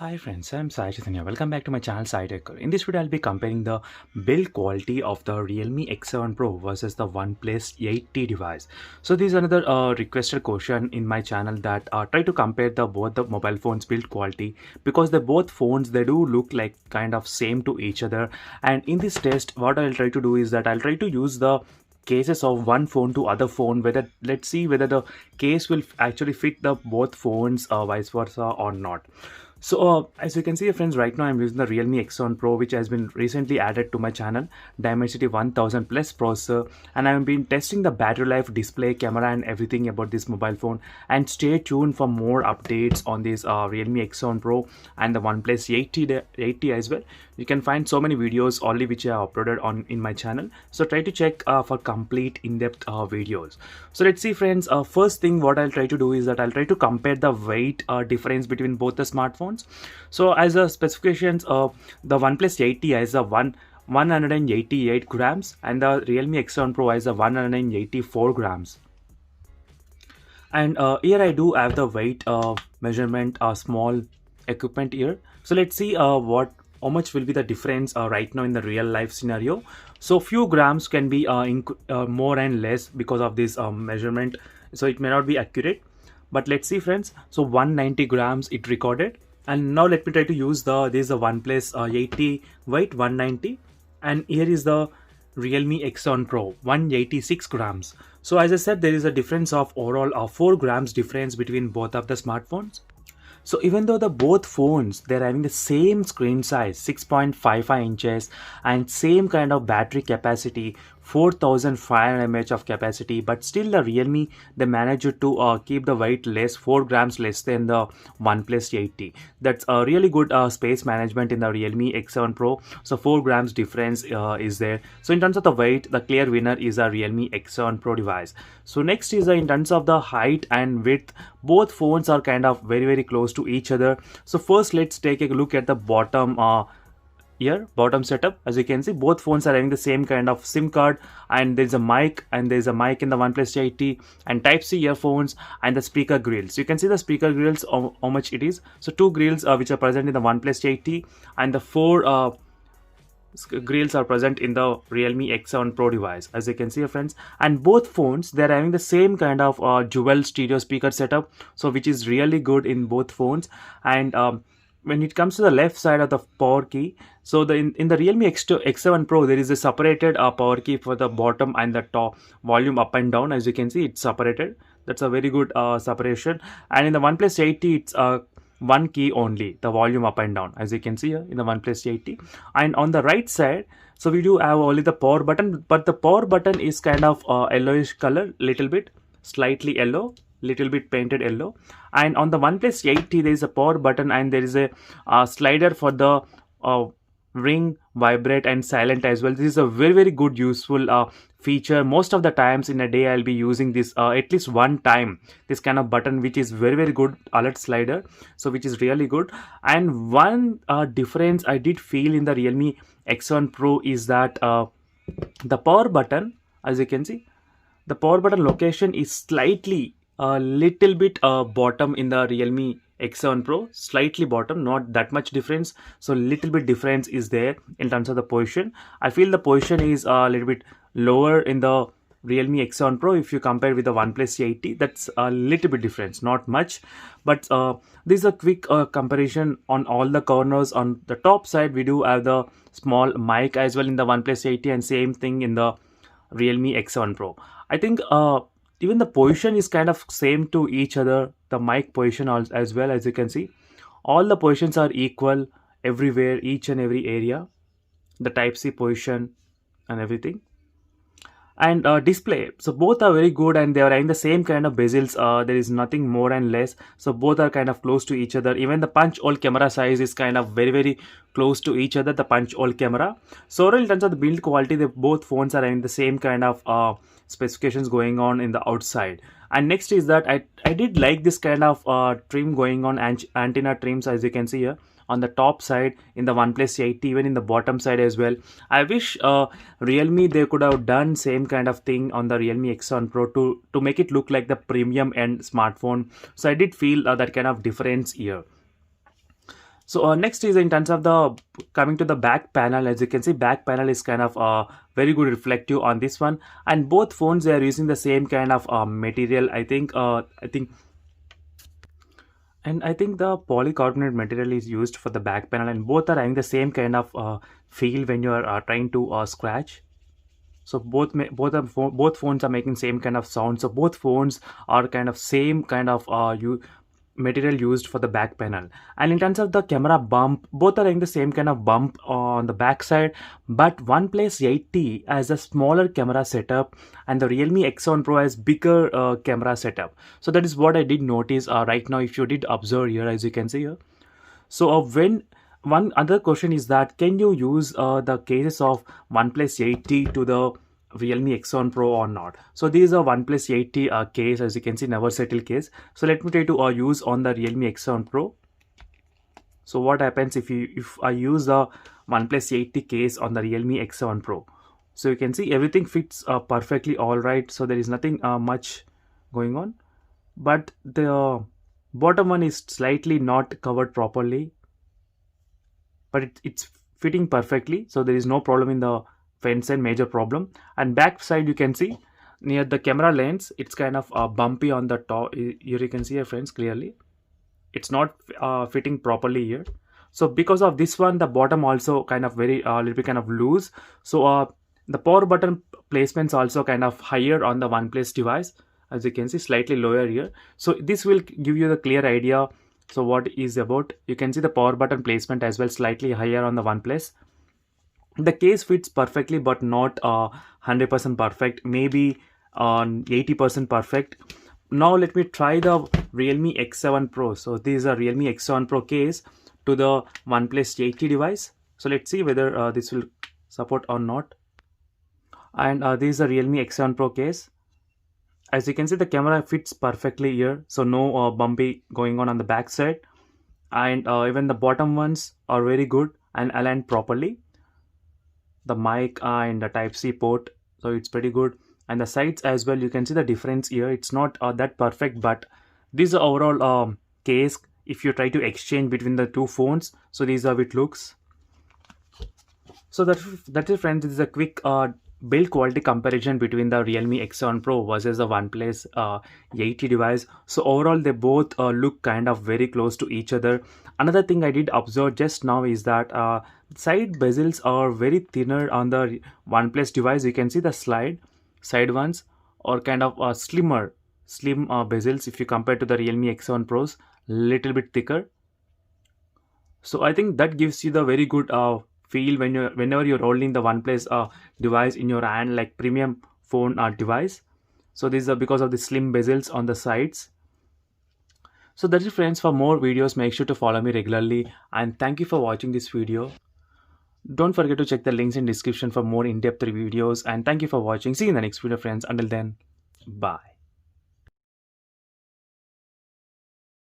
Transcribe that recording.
Hi friends, I'm Sai Chaitanya. Welcome back to my channel Sai Tech. In this video, I'll be comparing the build quality of the Realme X7 Pro versus the OnePlus 8T device. So this is another requested question in my channel that try to compare both the mobile phones build quality because the both phones they do look like kind of same to each other. And in this test, what I'll try to do is that I'll try to use the cases of one phone to other phone, whether let's see whether the case will actually fit the both phones vice versa or not. So as you can see friends, right now I'm using the Realme X7 Pro, which has been recently added to my channel, Dimensity 1000 plus processor, and I've been testing the battery life, display, camera and everything about this mobile phone. And stay tuned for more updates on this Realme X7 Pro and the OnePlus 8T as well. You can find so many videos already which I have uploaded on in my channel, so try to check for complete in-depth videos. So let's see friends, first thing what I'll try to do is that I'll try to compare the weight difference between both the smartphones. So as a specifications, the OnePlus 8T has a 188 grams and the Realme X7 Pro has a 184 grams. And here I do have the weight measurement small equipment here. So let's see how much will be the difference right now in the real life scenario. So few grams can be more and less because of this measurement, so it may not be accurate, but let's see friends. So 190 grams it recorded, and now let me try to use this is the OnePlus 8T weight 190, and here is the Realme X7 Pro 186 grams. So as I said, there is a difference of overall 4 grams difference between both of the smartphones. So even though the both phones they're having the same screen size 6.55 inches and same kind of battery capacity 4500 mAh of capacity, but still the Realme they managed to keep the weight less 4 grams less than the OnePlus 8T. That's a really good space management in the Realme X7 Pro. So 4 grams difference is there. So in terms of the weight, the clear winner is a Realme X7 Pro device. So next is in terms of the height and width, both phones are kind of very close to each other. So first let's take a look at the bottom bottom setup. As you can see, both phones are having the same kind of SIM card, and there's a mic in the OnePlus 8T, and Type-C earphones and the speaker grills. You can see the speaker grills how much it is. So 2 grills which are present in the OnePlus 8T, and the 4 grills are present in the Realme X7 Pro device, as you can see friends. And both phones they're having the same kind of dual stereo speaker setup, so which is really good in both phones. And when it comes to the left side of the power key, so in the Realme X7 Pro there is a separated power key for the bottom and the top volume up and down. As you can see, it's separated. That's a very good separation. And in the OnePlus 8T it's one key only, the volume up and down, as you can see here in the OnePlus 8T. And on the right side, so we do have only the power button, but the power button is kind of yellowish color, little bit slightly yellow, little bit painted yellow. And on the OnePlus 8T there is a power button, and there is a slider for the ring, vibrate and silent as well. This is a very good useful feature. Most of the times in a day I'll be using this at least one time, this kind of button, which is very good alert slider, so which is really good. And one difference I did feel in the Realme X7 Pro is that the power button, as you can see, the power button location is slightly a little bit bottom in the Realme X7 Pro, slightly bottom, not that much difference. So little bit difference is there in terms of the position. I feel the position is a little bit lower in the Realme X7 Pro if you compare with the OnePlus 8T. That's a little bit difference, not much, but this is a quick comparison on all the corners. On the top side we do have the small mic as well in the OnePlus 8T, and same thing in the Realme X7 Pro. I think even the position is kind of same to each other, the mic position as well. As you can see, all the positions are equal everywhere, each and every area, the Type-C position and everything. And display, so both are very good, and they are having the same kind of bezels. There is nothing more and less, so both are kind of close to each other. Even the punch hole camera size is kind of very close to each other, the punch hole camera. So in terms of the build quality, both phones are having the same kind of specifications going on in the outside. And next is that I did like this kind of trim going on, antenna trims, as you can see here on the top side in the OnePlus 8T, even in the bottom side as well. I wish Realme they could have done same kind of thing on the Realme X7 Pro to make it look like the premium end smartphone. So I did feel that kind of difference here. So next is in terms of the coming to the back panel. As you can see, back panel is kind of very good reflective on this one, and both phones they are using the same kind of material. I think the polycarbonate material is used for the back panel, and both are having the same kind of feel when you are trying to scratch. So both phones are making same kind of sound. So both phones are kind of same kind of material used for the back panel. And in terms of the camera bump, both are having the same kind of bump on the back side, but OnePlus 8T has a smaller camera setup and the Realme X7 Pro has bigger camera setup. So that is what I did notice right now. If you did observe here, as you can see here. So when one other question is that can you use the cases of OnePlus 8T to the Realme X7 Pro or not? So this is a OnePlus 8T case, as you can see, never settle case. So let me try to use on the Realme X7 Pro. So what happens if I use the OnePlus 8T case on the Realme X7 Pro? So you can see everything fits perfectly all right. So there is nothing much going on, but the bottom one is slightly not covered properly, but it's fitting perfectly. So there is no problem in the fence and major problem. And back side you can see near the camera lens, it's kind of bumpy on the top. Here you can see your friends clearly. It's not fitting properly here. So because of this one, the bottom also kind of very little bit kind of loose. So the power button placements also kind of higher on the OnePlus device. As you can see, slightly lower here. So this will give you the clear idea. So what is about, you can see the power button placement as well, slightly higher on the OnePlus. The case fits perfectly, but not 100% perfect, maybe on 80% perfect. Now let me try the Realme X7 Pro. So this is a Realme X7 Pro case to the OnePlus 8T device. So let's see whether this will support or not. And this is a Realme X7 Pro case. As you can see, the camera fits perfectly here, so no bumpy going on the back side. And even the bottom ones are very good and aligned properly. The mic and the type C port, so it's pretty good. And the sides as well, you can see the difference here. It's not that perfect, but this is the overall case. If you try to exchange between the two phones, so these are how it looks. So that's it, friends. This is a quick build quality comparison between the Realme X7 Pro versus the OnePlus 8T device. So overall, they both look kind of very close to each other. Another thing I did observe just now is that side bezels are very thinner on the OnePlus device. You can see the side ones are kind of slim bezels if you compare to the Realme X7 Pros, little bit thicker. So I think that gives you the very good feel whenever you're holding the OnePlus device in your hand, like premium phone device. So this is because of the slim bezels on the sides. So that's it, friends. For more videos, make sure to follow me regularly, and thank you for watching this video. Don't forget to check the links in description for more in-depth videos, and thank you for watching. See you in the next video, friends. Until then, bye.